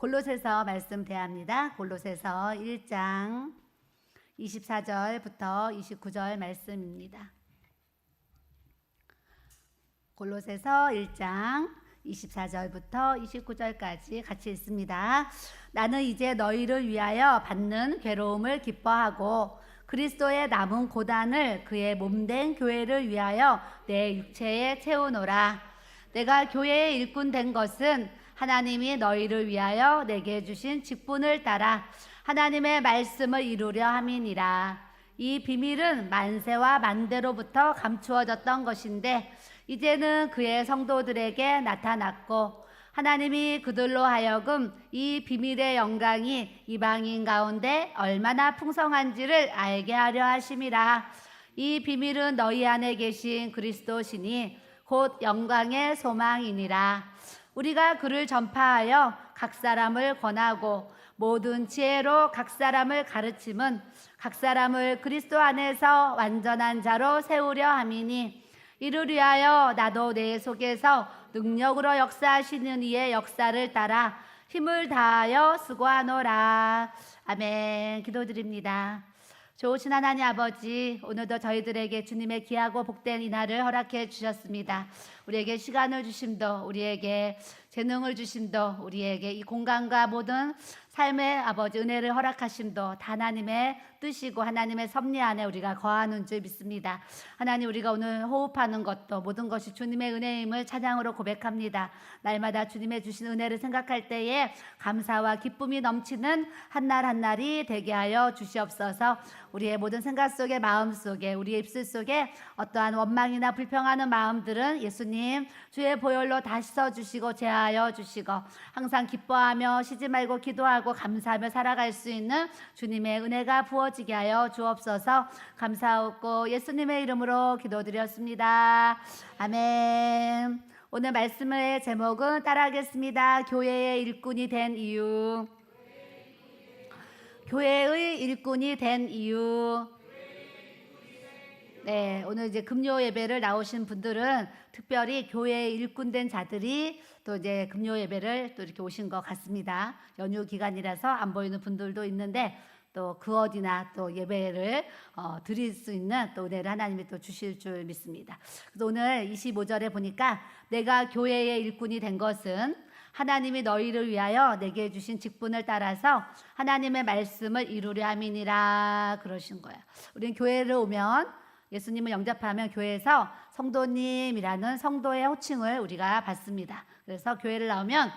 골로새서 말씀 대합니다. 골로새서 1장 24절부터 29절 말씀입니다. 골로새서 1장 24절부터 29절까지 같이 읽습니다. 나는 이제 너희를 위하여 받는 괴로움을 기뻐하고 그리스도의 남은 고단을 그의 몸된 교회를 위하여 내 육체에 채우노라. 내가 교회의 일꾼 된 것은 하나님이 너희를 위하여 내게 주신 직분을 따라 하나님의 말씀을 이루려 함이니라. 이 비밀은 만세와 만대로부터 감추어졌던 것인데 이제는 그의 성도들에게 나타났고 하나님이 그들로 하여금 이 비밀의 영광이 이방인 가운데 얼마나 풍성한지를 알게 하려 하심이라. 이 비밀은 너희 안에 계신 그리스도시니 곧 영광의 소망이니라. 우리가 그를 전파하여 각 사람을 권하고 모든 지혜로 각 사람을 가르침은 각 사람을 그리스도 안에서 완전한 자로 세우려 함이니 이를 위하여 나도 내 속에서 능력으로 역사하시는 이의 역사를 따라 힘을 다하여 수고하노라. 아멘. 기도드립니다. 좋으신 하나님 아버지, 오늘도 저희들에게 주님의 귀하고 복된 이날을 허락해 주셨습니다. 우리에게 시간을 주심도, 우리에게 재능을 주심도, 우리에게 이 공간과 모든 삶의 아버지 은혜를 허락하심도 다 하나님의 뜻이고 하나님의 섭리 안에 우리가 거하는 줄 믿습니다. 하나님, 우리가 오늘 호흡하는 것도 모든 것이 주님의 은혜임을 찬양으로 고백합니다. 날마다 주님의 주신 은혜를 생각할 때에 감사와 기쁨이 넘치는 한날 한날이 되게 하여 주시옵소서. 우리의 모든 생각 속에, 마음 속에, 우리의 입술 속에 어떠한 원망이나 불평하는 마음들은 예수님 주의 보혈로 다 씻어주시고 제하여 주시고 항상 기뻐하며 쉬지 말고 기도하고 감사하며 살아갈 수 있는 주님의 은혜가 부어지게 하여 주옵소서. 감사하고 예수님의 이름으로 기도드렸습니다. 아멘. 오늘 말씀의 제목은 따라하겠습니다. 교회의 일꾼이 된 이유. 교회의 일꾼이 된 이유. 네, 오늘 이제 금요 예배를 나오신 분들은 특별히 교회의 일꾼 된 자들이 또 이제 금요 예배를 또 이렇게 오신 것 같습니다. 연휴 기간이라서 안 보이는 분들도 있는데 또 그 어디나 또 예배를 드릴 수 있는 또 은혜를 하나님이 또 주실 줄 믿습니다. 그래서 오늘 25절에 보니까 내가 교회의 일꾼이 된 것은 하나님이 너희를 위하여 내게 주신 직분을 따라서 하나님의 말씀을 이루려 함이니라 그러신 거예요. 우리는 교회를 오면 예수님을 영접하면 교회에서 성도님이라는 성도의 호칭을 우리가 받습니다. 그래서 교회를 나오면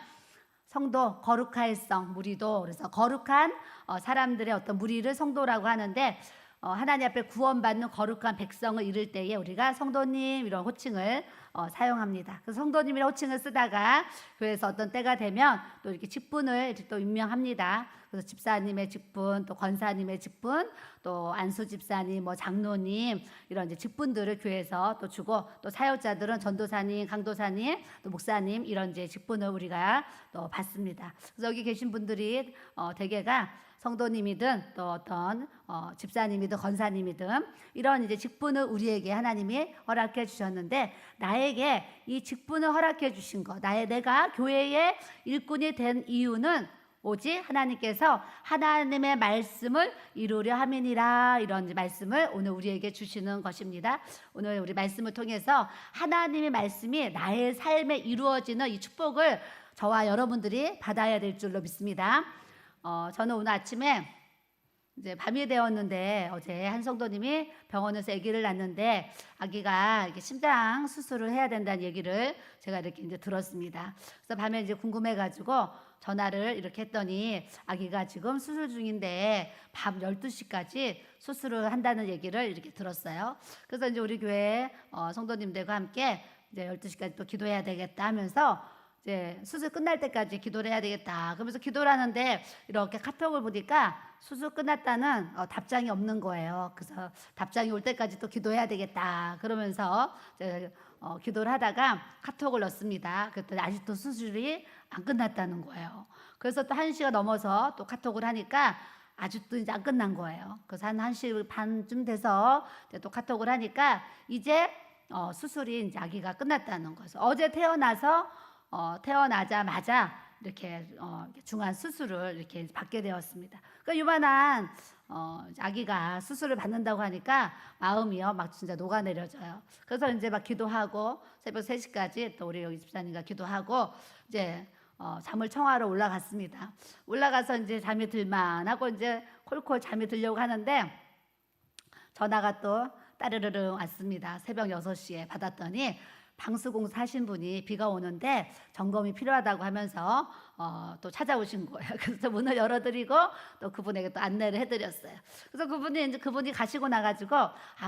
성도, 거룩할성, 무리도, 그래서 거룩한 사람들의 어떤 무리를 성도라고 하는데 하나님 앞에 구원받는 거룩한 백성을 이룰 때에 우리가 성도님 이런 호칭을 사용합니다. 그 성도님이라는 호칭을 쓰다가 교회에서 어떤 때가 되면 또 이렇게 직분을 또 임명합니다. 그래서 집사님의 직분, 또 권사님의 직분, 또 안수 집사님, 뭐 장로님 이런 이제 직분들을 교회에서 또 주고 또 사역자들은 전도사님, 강도사님, 또 목사님 이런 이제 직분을 우리가 또 받습니다. 그래서 여기 계신 분들이 대개가 성도님이든 또 어떤 집사님이든 권사님이든 이런 이제 직분을 우리에게 하나님이 허락해 주셨는데 나에게 이 직분을 허락해 주신 것, 내가 교회의 일꾼이 된 이유는 오직 하나님께서 하나님의 말씀을 이루려 함이니라 이런 말씀을 오늘 우리에게 주시는 것입니다. 오늘 우리 말씀을 통해서 하나님의 말씀이 나의 삶에 이루어지는 이 축복을 저와 여러분들이 받아야 될 줄로 믿습니다. 저는 오늘 아침에 이제 밤이 되었는데 어제 한 성도님이 병원에서 아기를 낳는데 아기가 이렇게 심장 수술을 해야 된다는 얘기를 제가 이렇게 이제 들었습니다. 그래서 밤에 이제 궁금해가지고 전화를 이렇게 했더니 아기가 지금 수술 중인데 밤 12시까지 수술을 한다는 얘기를 이렇게 들었어요. 그래서 이제 우리 교회 성도님들과 함께 이제 12시까지 또 기도해야 되겠다 하면서 이제 수술 끝날 때까지 기도를 해야 되겠다. 그러면서 기도를 하는데 이렇게 카톡을 보니까 수술 끝났다는 답장이 없는 거예요. 그래서 답장이 올 때까지 또 기도해야 되겠다. 그러면서 이제 기도를 하다가 카톡을 넣습니다. 그랬더니 아직도 수술이 안 끝났다는 거예요. 그래서 또 1시가 넘어서 또 카톡을 하니까 아직도 이제 안 끝난 거예요. 그래서 한 1시 반쯤 돼서 이제 또 카톡을 하니까 이제 수술이 이제 아기가 끝났다는 거죠. 어제 태어나자마자 이렇게 중한 수술을 이렇게 받게 되었습니다. 그러니까 요만한 아기가 수술을 받는다고 하니까 마음이요 막 진짜 녹아내려져요. 그래서 이제 막 기도하고 새벽 3시까지 또 우리 여기 집사님과 기도하고 이제 잠을 청하러 올라갔습니다. 올라가서 이제 잠이 들만하고 이제 콜콜 잠이 들려고 하는데 전화가 또 따르르릉 왔습니다. 새벽 6시에 받았더니 방수공사 하신 분이 비가 오는데 점검이 필요하다고 하면서 또 찾아오신 거예요. 그래서 문을 열어드리고 또 그분에게 또 안내를 해드렸어요. 그래서 그분이 가시고 나가지고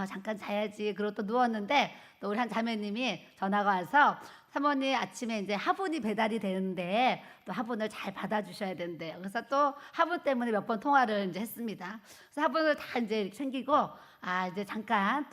잠깐 자야지 그러고 또 누웠는데 또 우리 한 자매님이 전화가 와서 사모님 아침에 이제 화분이 배달이 되는데 또 화분을 잘 받아주셔야 된대요. 그래서 또 화분 때문에 몇 번 통화를 이제 했습니다. 그래서 화분을 다 이제 이렇게 챙기고 이제 잠깐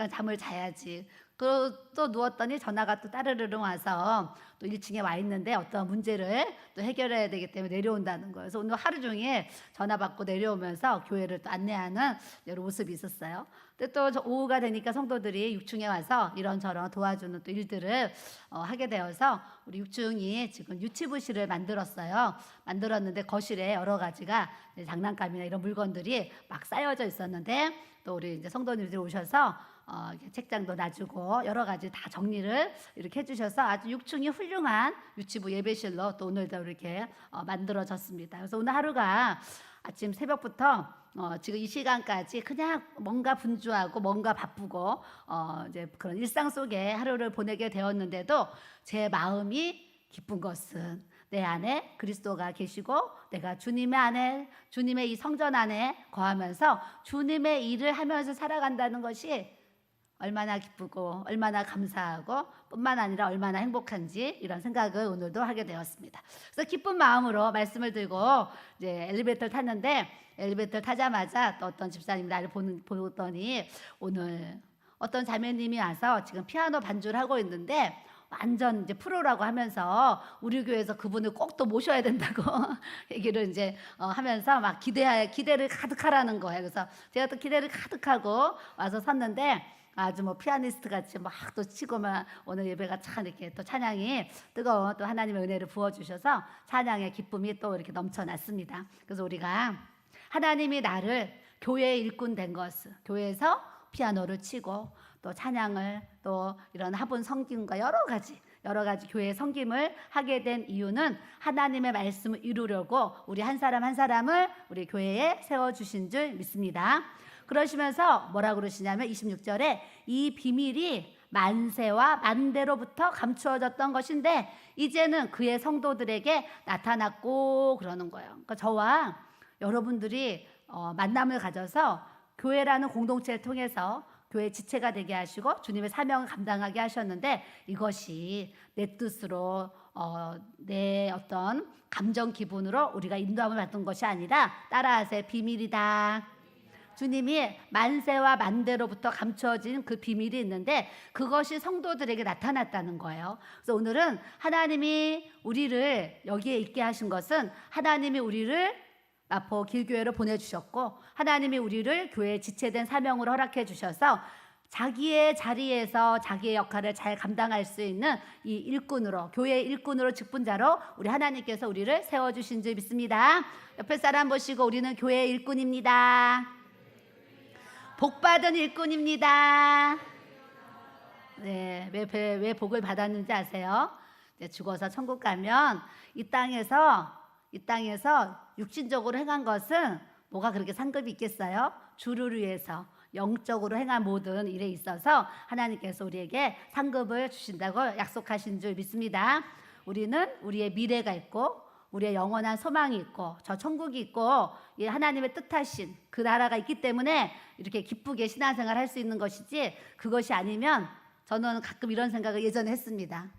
잠을 자야지. 또 누웠더니 전화가 또 따르르릉 와서 또 1층에 와 있는데 어떤 문제를 또 해결해야 되기 때문에 내려온다는 거예요. 그래서 오늘 하루 종일 전화 받고 내려오면서 교회를 또 안내하는 여러 모습이 있었어요. 근데 또 오후가 되니까 성도들이 6층에 와서 이런저런 도와주는 또 일들을 하게 되어서 우리 6층이 지금 유치부실을 만들었는데 거실에 여러 가지가 장난감이나 이런 물건들이 막 쌓여져 있었는데 또 우리 이제 성도님들이 오셔서 책장도 놔주고 여러 가지 다 정리를 이렇게 해주셔서 아주 6층이 훌륭한 유치부 예배실로 또 오늘도 이렇게 만들어졌습니다. 그래서 오늘 하루가 아침 새벽부터 지금 이 시간까지 그냥 뭔가 분주하고 뭔가 바쁘고 이제 그런 일상 속에 하루를 보내게 되었는데도 제 마음이 기쁜 것은 내 안에 그리스도가 계시고 내가 주님의 안에 주님의 이 성전 안에 거하면서 주님의 일을 하면서 살아간다는 것이 얼마나 기쁘고 얼마나 감사하고 뿐만 아니라 얼마나 행복한지 이런 생각을 오늘도 하게 되었습니다. 그래서 기쁜 마음으로 말씀을 들고 이제 엘리베이터를 탔는데 엘리베이터를 타자마자 또 어떤 집사님이 나를 보더니 오늘 어떤 자매님이 와서 지금 피아노 반주를 하고 있는데 완전 이제 프로라고 하면서 우리 교회에서 그분을 꼭 또 모셔야 된다고 얘기를 이제 하면서 막 기대를 가득하라는 거예요. 그래서 제가 또 기대를 가득하고 와서 섰는데 아주 뭐 피아니스트 같이 막 또 치고만 오늘 예배가 참 이렇게 또 찬양이 뜨거운 또 하나님의 은혜를 부어주셔서 찬양의 기쁨이 또 이렇게 넘쳐났습니다. 그래서 우리가 하나님이 나를 교회의 일꾼 된 것을 교회에서 피아노를 치고 또 찬양을 또 이런 화분 섬김과 여러 가지 교회의 섬김을 하게 된 이유는 하나님의 말씀을 이루려고 우리 한 사람 한 사람을 우리 교회에 세워주신 줄 믿습니다. 그러시면서 뭐라고 그러시냐면 26절에 이 비밀이 만세와 만대로부터 감추어졌던 것인데 이제는 그의 성도들에게 나타났고 그러는 거예요. 그러니까 저와 여러분들이 만남을 가져서 교회라는 공동체를 통해서 교회 지체가 되게 하시고 주님의 사명을 감당하게 하셨는데 이것이 내 뜻으로 내 어떤 감정 기분으로 우리가 인도함을 받은 것이 아니라 따라하세요. 비밀이다. 주님이 만세와 만대로부터 감추어진 그 비밀이 있는데 그것이 성도들에게 나타났다는 거예요. 그래서 오늘은 하나님이 우리를 여기에 있게 하신 것은 하나님이 우리를 마포 길교회로 보내주셨고 하나님이 우리를 교회에 지체된 사명으로 허락해 주셔서 자기의 자리에서 자기의 역할을 잘 감당할 수 있는 이 일꾼으로 교회의 일꾼으로 직분자로 우리 하나님께서 우리를 세워주신 줄 믿습니다. 옆에 사람 보시고 우리는 교회의 일꾼입니다. 복받은 일꾼입니다. 네, 왜 복을 받았는지 아세요? 죽어서 천국 가면 이 땅에서 육신적으로 행한 것은 뭐가 그렇게 상급이 있겠어요? 주를 위해서 영적으로 행한 모든 일에 있어서 하나님께서 우리에게 상급을 주신다고 약속하신 줄 믿습니다. 우리는 우리의 미래가 있고 우리의 영원한 소망이 있고 저 천국이 있고 하나님의 뜻하신 그 나라가 있기 때문에 이렇게 기쁘게 신앙생활 할 수 있는 것이지 그것이 아니면 저는 가끔 이런 생각을 예전에 했습니다.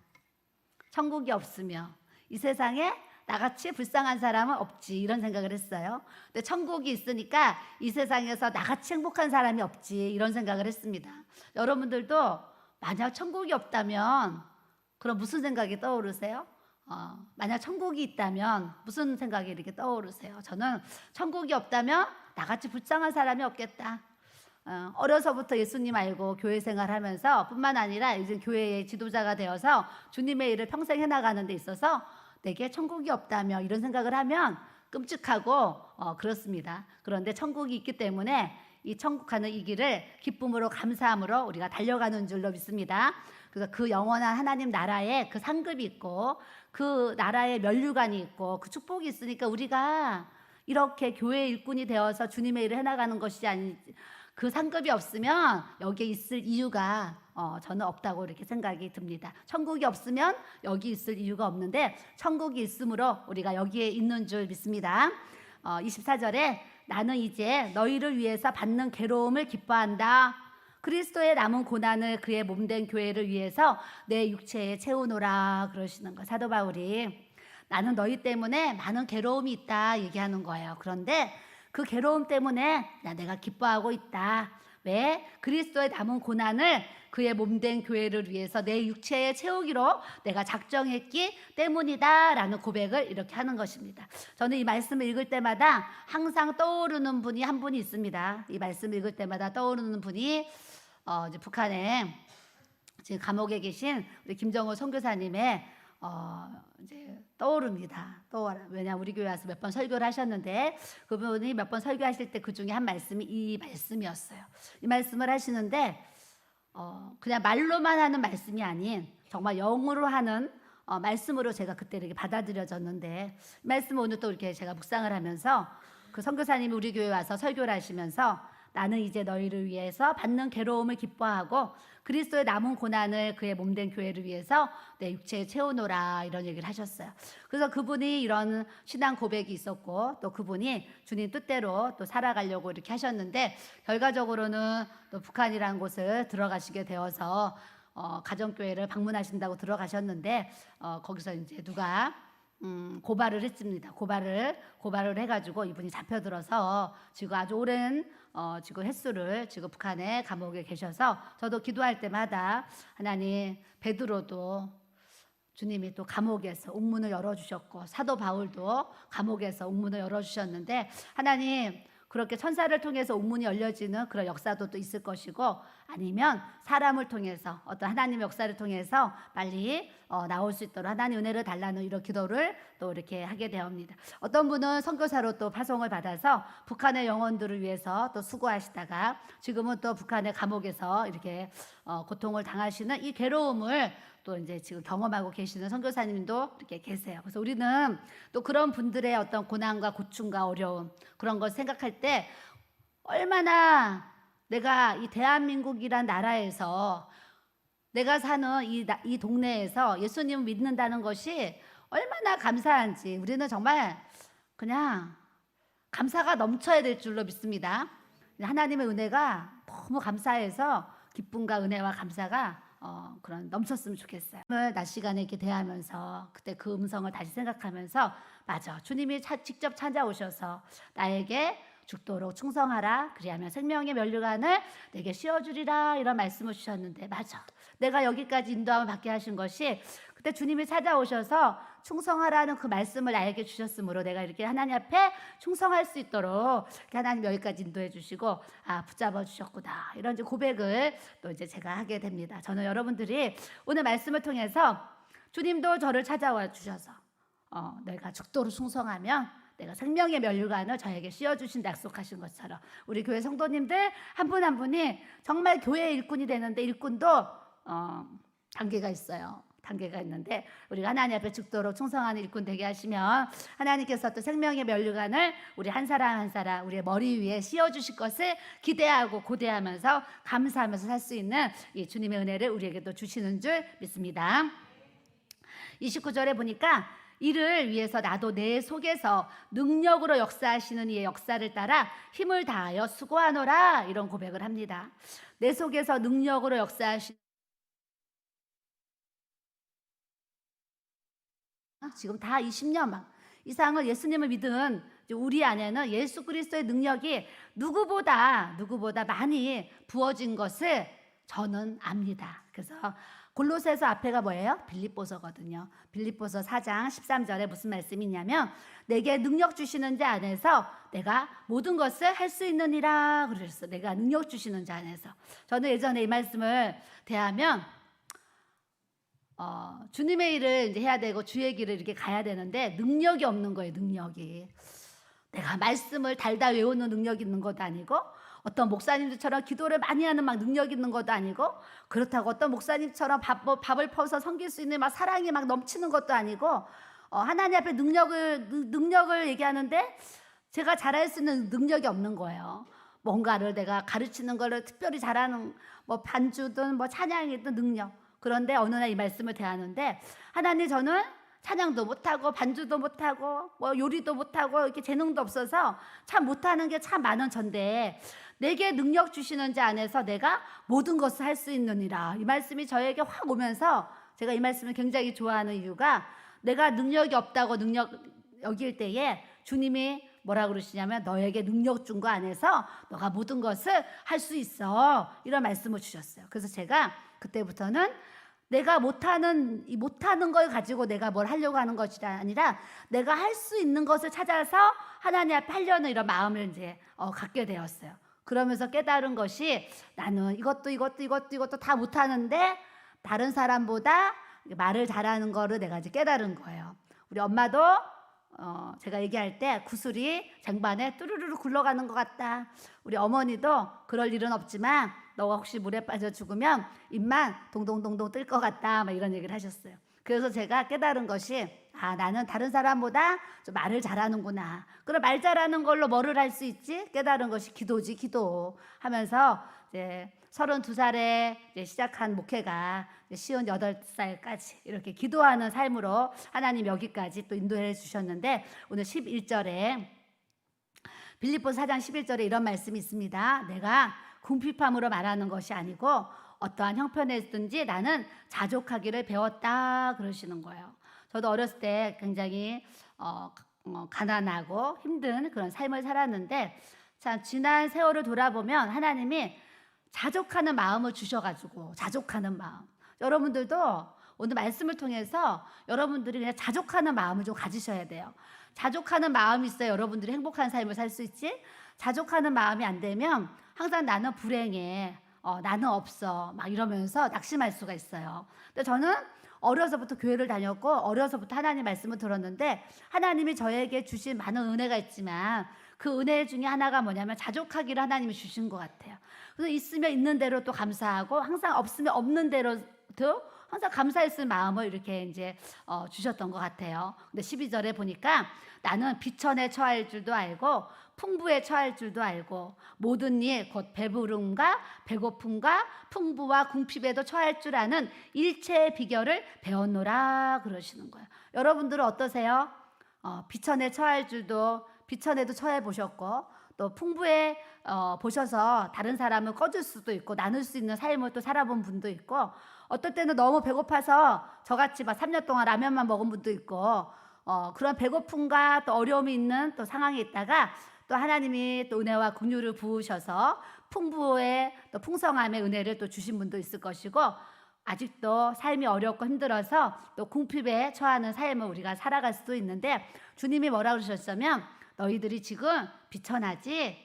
천국이 없으며 이 세상에 나같이 불쌍한 사람은 없지 이런 생각을 했어요. 근데 천국이 있으니까 이 세상에서 나같이 행복한 사람이 없지 이런 생각을 했습니다. 여러분들도 만약 천국이 없다면 그럼 무슨 생각이 떠오르세요? 만약 천국이 있다면 무슨 생각이 이렇게 떠오르세요? 저는 천국이 없다면 나같이 불쌍한 사람이 없겠다. 어려서부터 예수님 알고 교회 생활하면서 뿐만 아니라 이제 교회의 지도자가 되어서 주님의 일을 평생 해나가는 데 있어서 내게 천국이 없다며 이런 생각을 하면 끔찍하고 그렇습니다. 그런데 천국이 있기 때문에 이 천국 가는 이 길을 기쁨으로 감사함으로 우리가 달려가는 줄로 믿습니다. 그래서 그 영원한 하나님 나라에 그 상급이 있고 그 나라에 면류관이 있고 그 축복이 있으니까 우리가 이렇게 교회 일꾼이 되어서 주님의 일을 해나가는 것이 아니지, 그 상급이 없으면 여기에 있을 이유가 저는 없다고 이렇게 생각이 듭니다. 천국이 없으면 여기 있을 이유가 없는데 천국이 있으므로 우리가 여기에 있는 줄 믿습니다. 24절에 나는 이제 너희를 위해서 받는 괴로움을 기뻐한다. 그리스도의 남은 고난을 그의 몸된 교회를 위해서 내 육체에 채우노라 그러시는 거. 사도 바울이 나는 너희 때문에 많은 괴로움이 있다 얘기하는 거예요. 그런데 그 괴로움 때문에 내가 기뻐하고 있다. 왜? 그리스도의 남은 고난을 그의 몸된 교회를 위해서 내 육체에 채우기로 내가 작정했기 때문이다 라는 고백을 이렇게 하는 것입니다. 저는 이 말씀을 읽을 때마다 항상 떠오르는 분이 한 분이 있습니다. 이 말씀을 읽을 때마다 떠오르는 분이 이제 북한에 지금 감옥에 계신 우리 김정호 선교사님의 이제 떠오릅니다. 왜냐 우리 교회 와서 몇 번 설교를 하셨는데 그분이 몇 번 설교하실 때 그 중에 한 말씀이 이 말씀이었어요. 이 말씀을 하시는데 그냥 말로만 하는 말씀이 아닌 정말 영으로 하는 말씀으로 제가 그때 이렇게 받아들여졌는데 이 말씀을 오늘 또 이렇게 제가 묵상을 하면서 그 선교사님이 우리 교회 와서 설교를 하시면서 나는 이제 너희를 위해서 받는 괴로움을 기뻐하고 그리스도의 남은 고난을 그의 몸된 교회를 위해서 내 육체에 채우노라 이런 얘기를 하셨어요. 그래서 그분이 이런 신앙 고백이 있었고 또 그분이 주님 뜻대로 또 살아가려고 이렇게 하셨는데 결과적으로는 또 북한이라는 곳을 들어가시게 되어서 가정교회를 방문하신다고 들어가셨는데 거기서 이제 누가 고발을 했습니다. 고발을 해가지고 이분이 잡혀들어서 지금 아주 오랜 지금 횟수를 지금 북한의 감옥에 계셔서 저도 기도할 때마다 하나님 베드로도 주님이 또 감옥에서 옥문을 열어주셨고 사도 바울도 감옥에서 옥문을 열어주셨는데 하나님 그렇게 천사를 통해서 옥문이 열려지는 그런 역사도 또 있을 것이고 아니면 사람을 통해서 어떤 하나님의 역사를 통해서 빨리 나올 수 있도록 하나님 은혜를 달라는 이런 기도를 또 이렇게 하게 되옵니다. 어떤 분은 선교사로 또 파송을 받아서 북한의 영혼들을 위해서 또 수고하시다가 지금은 또 북한의 감옥에서 이렇게 고통을 당하시는 이 괴로움을 또 이제 지금 경험하고 계시는 선교사님도 이렇게 계세요. 그래서 우리는 또 그런 분들의 어떤 고난과 고충과 어려움 그런 걸 생각할 때 얼마나 내가 이 대한민국이란 나라에서 내가 사는 이 동네에서 예수님을 믿는다는 것이 얼마나 감사한지 우리는 정말 그냥 감사가 넘쳐야 될 줄로 믿습니다. 하나님의 은혜가 너무 감사해서 기쁨과 은혜와 감사가 그런 넘쳤으면 좋겠어요. 오늘 낮 시간에 이렇게 대하면서 그때 그 음성을 다시 생각하면서 맞아 주님이 직접 찾아오셔서 나에게 죽도록 충성하라 그리하면 생명의 면류관을 내게 씌워주리라 이런 말씀을 주셨는데 맞아 내가 여기까지 인도함을 받게 하신 것이 그때 주님이 찾아오셔서 충성하라는 그 말씀을 나에게 주셨으므로 내가 이렇게 하나님 앞에 충성할 수 있도록 하나님 여기까지 인도해 주시고 붙잡아 주셨구나 이런 이제 고백을 또 이제 제가 하게 됩니다. 저는 여러분들이 오늘 말씀을 통해서 주님도 저를 찾아와 주셔서 내가 죽도록 충성하면 내가 생명의 면류관을 저에게 씌워주신다 약속하신 것처럼 우리 교회 성도님들 한 분 한 분이 정말 교회의 일꾼이 되는데 일꾼도 단계가 있어요. 단계가 있는데 우리가 하나님 앞에 죽도록 충성하는 일꾼 되게 하시면 하나님께서 또 생명의 면류관을 우리 한 사람 한 사람 우리의 머리 위에 씌워주실 것을 기대하고 고대하면서 감사하면서 살 수 있는 이 주님의 은혜를 우리에게도 주시는 줄 믿습니다. 29절에 보니까 이를 위해서 나도 내 속에서 능력으로 역사하시는 이의 역사를 따라 힘을 다하여 수고하노라 이런 고백을 합니다. 내 속에서 능력으로 역사하시는 지금 다 20년 이상을 예수님을 믿은 우리 안에는 예수 그리스도의 능력이 누구보다 많이 부어진 것을 저는 압니다. 그래서 골로새서 앞에가 뭐예요? 빌립보서거든요. 빌립보서 4장 13절에 무슨 말씀이 있냐면 내게 능력 주시는 자 안에서 내가 모든 것을 할 수 있느니라 그랬어. 내가 능력 주시는 자 안에서. 저는 예전에 이 말씀을 대하면 주님의 일을 이제 해야 되고 주의 길을 이렇게 가야 되는데 능력이 없는 거예요. 능력이. 내가 말씀을 달달 외우는 능력이 있는 것도 아니고 어떤 목사님들처럼 기도를 많이 하는 막 능력이 있는 것도 아니고 그렇다고 어떤 목사님처럼 밥을 퍼서 섬길 수 있는 막 사랑이 막 넘치는 것도 아니고 하나님 앞에 능력을 얘기하는데 제가 잘할 수 있는 능력이 없는 거예요. 뭔가를 내가 가르치는 거를 특별히 잘하는 뭐 반주든 뭐 찬양이든 능력. 그런데 어느 날 이 말씀을 대하는데 하나님 저는 찬양도 못하고 반주도 못하고 뭐 요리도 못하고 이렇게 재능도 없어서 참 못하는 게 참 많은 전데 내게 능력 주시는 자 안에서 내가 모든 것을 할 수 있느니라. 이 말씀이 저에게 확 오면서 제가 이 말씀을 굉장히 좋아하는 이유가 내가 능력이 없다고 능력 여길 때에 주님이 뭐라 그러시냐면 너에게 능력 준 거 안에서 너가 모든 것을 할 수 있어. 이런 말씀을 주셨어요. 그래서 제가 그때부터는 내가 못하는 걸 가지고 내가 뭘 하려고 하는 것이 아니라 내가 할 수 있는 것을 찾아서 하나님 앞에 하려는 이런 마음을 이제 갖게 되었어요. 그러면서 깨달은 것이 나는 이것도 다 못하는데 다른 사람보다 말을 잘하는 거를 내가 이제 깨달은 거예요. 우리 엄마도 제가 얘기할 때 구슬이 쟁반에 뚜루루루 굴러가는 것 같다. 우리 어머니도 그럴 일은 없지만 너가 혹시 물에 빠져 죽으면 입만 동동동동 뜰 것 같다. 막 이런 얘기를 하셨어요. 그래서 제가 깨달은 것이 나는 다른 사람보다 좀 말을 잘하는구나. 그럼 말 잘하는 걸로 뭐를 할 수 있지? 깨달은 것이 기도지, 기도 하면서 이제 32살에 이제 시작한 목회가 58살까지 이렇게 기도하는 삶으로 하나님 여기까지 또 인도해 주셨는데 오늘 11절에 빌립보서 4장 11절에 이런 말씀이 있습니다. 내가 궁핍함으로 말하는 것이 아니고 어떠한 형편에든지 나는 자족하기를 배웠다 그러시는 거예요. 저도 어렸을 때 굉장히 가난하고 힘든 그런 삶을 살았는데 참 지난 세월을 돌아보면 하나님이 자족하는 마음을 주셔가지고 자족하는 마음. 여러분들도 오늘 말씀을 통해서 여러분들이 그냥 자족하는 마음을 좀 가지셔야 돼요. 자족하는 마음이 있어야 여러분들이 행복한 삶을 살 수 있지. 자족하는 마음이 안 되면 항상 나는 불행해, 나는 없어 막 이러면서 낙심할 수가 있어요. 근데 저는 어려서부터 교회를 다녔고 어려서부터 하나님 말씀을 들었는데 하나님이 저에게 주신 많은 은혜가 있지만 그 은혜 중에 하나가 뭐냐면 자족하기를 하나님이 주신 것 같아요. 그래서 있으면 있는 대로 또 감사하고 항상 없으면 없는 대로도 항상 감사했을 마음을 이렇게 이제 주셨던 것 같아요. 근데 12절에 보니까 나는 비천에 처할 줄도 알고 풍부에 처할 줄도 알고 모든 일 곧 배부름과 배고픔과 풍부와 궁핍에도 처할 줄 아는 일체의 비결을 배웠노라 그러시는 거예요. 여러분들은 어떠세요? 비천에 처할 줄도 비천에도 처해 보셨고 또 풍부에 보셔서 다른 사람을 꺼줄 수도 있고 나눌 수 있는 삶을 또 살아본 분도 있고 어떨 때는 너무 배고파서 저같이 막 3년 동안 라면만 먹은 분도 있고 그런 배고픔과 또 어려움이 있는 또 상황에 있다가 또 하나님이 또 은혜와 긍휼을 부으셔서 풍부의 또 풍성함의 은혜를 또 주신 분도 있을 것이고 아직도 삶이 어렵고 힘들어서 또 궁핍에 처하는 삶을 우리가 살아갈 수도 있는데 주님이 뭐라고 그러셨냐면 너희들이 지금 비천하지?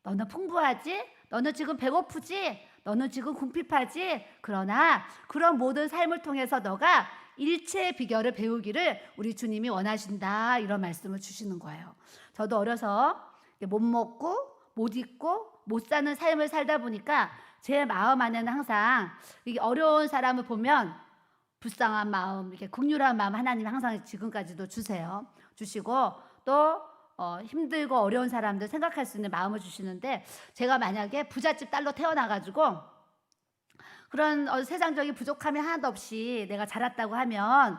너는 풍부하지? 너는 지금 배고프지? 너는 지금 궁핍하지? 그러나 그런 모든 삶을 통해서 너가 일체의 비결을 배우기를 우리 주님이 원하신다 이런 말씀을 주시는 거예요. 저도 어려서 못 먹고 못 입고 못 사는 삶을 살다 보니까 제 마음 안에는 항상 이게 어려운 사람을 보면 불쌍한 마음, 이렇게 긍휼한 마음 하나님이 항상 지금까지도 주시고 또 힘들고 어려운 사람들 생각할 수 있는 마음을 주시는데 제가 만약에 부잣집 딸로 태어나가지고 그런 세상적인 부족함이 하나도 없이 내가 자랐다고 하면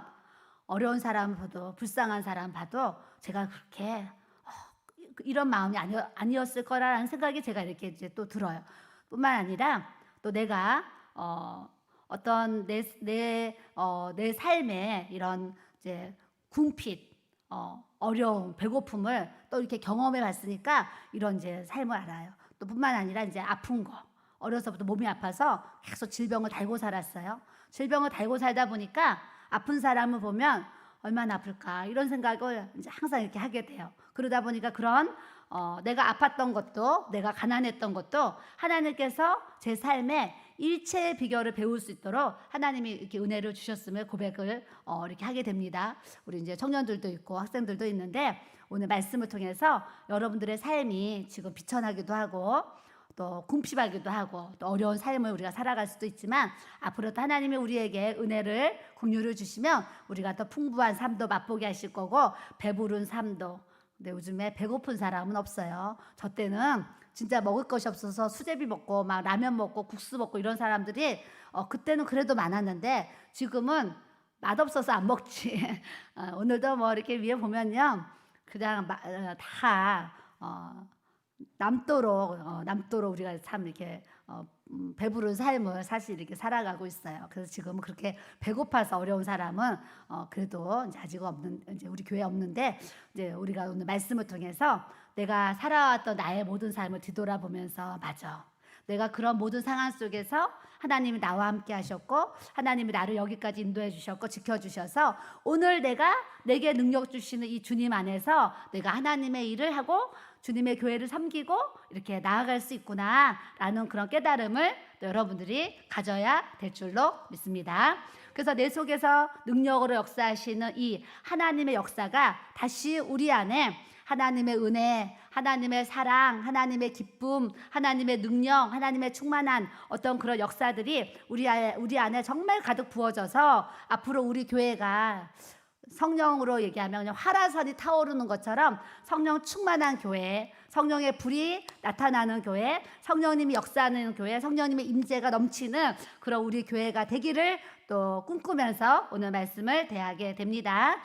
어려운 사람 봐도 불쌍한 사람 봐도 제가 그렇게 이런 마음이 아니었을 거라는 생각이 제가 이렇게 이제 또 들어요. 뿐만 아니라 또 내가 어떤 내 삶에 이런 이제 궁핍, 어려움, 배고픔을 또 이렇게 경험해 봤으니까 이런 이제 삶을 알아요. 또 뿐만 아니라 이제 아픈 거. 어려서부터 몸이 아파서 계속 질병을 달고 살았어요. 질병을 달고 살다 보니까 아픈 사람을 보면 얼마나 아플까 이런 생각을 이제 항상 이렇게 하게 돼요. 그러다 보니까 그런 내가 아팠던 것도 내가 가난했던 것도 하나님께서 제 삶에 일체의 비결을 배울 수 있도록 하나님이 이렇게 은혜를 주셨음을 고백을 이렇게 하게 됩니다. 우리 이제 청년들도 있고 학생들도 있는데 오늘 말씀을 통해서 여러분들의 삶이 지금 비천하기도 하고 또 궁핍하기도 하고 또 어려운 삶을 우리가 살아갈 수도 있지만 앞으로도 하나님이 우리에게 은혜를 긍휼을 주시면 우리가 더 풍부한 삶도 맛보게 하실 거고 배부른 삶도. 근데 요즘에 배고픈 사람은 없어요. 저 때는 진짜 먹을 것이 없어서 수제비 먹고 막 라면 먹고 국수 먹고 이런 사람들이 그때는 그래도 많았는데 지금은 맛없어서 안 먹지. 오늘도 뭐 이렇게 위에 보면요 그냥 다 남도록 우리가 참 이렇게 배부른 삶을 사실 이렇게 살아가고 있어요. 그래서 지금은 그렇게 배고파서 어려운 사람은 그래도 이제 아직 없는 이제 우리 교회 없는데 이제 우리가 오늘 말씀을 통해서 내가 살아왔던 나의 모든 삶을 뒤돌아보면서 맞아. 내가 그런 모든 상황 속에서 하나님이 나와 함께 하셨고 하나님이 나를 여기까지 인도해 주셨고 지켜주셔서 오늘 내게 능력 주시는 이 주님 안에서 내가 하나님의 일을 하고 주님의 교회를 섬기고 이렇게 나아갈 수 있구나라는 그런 깨달음을 또 여러분들이 가져야 될 줄로 믿습니다. 그래서 내 속에서 능력으로 역사하시는 이 하나님의 역사가 다시 우리 안에 하나님의 은혜, 하나님의 사랑, 하나님의 기쁨, 하나님의 능력, 하나님의 충만한 어떤 그런 역사들이 우리 안에 정말 가득 부어져서 앞으로 우리 교회가 성령으로 얘기하면 그냥 화라산이 타오르는 것처럼 성령 충만한 교회, 성령의 불이 나타나는 교회, 성령님이 역사하는 교회, 성령님의 임재가 넘치는 그런 우리 교회가 되기를 또 꿈꾸면서 오늘 말씀을 대하게 됩니다.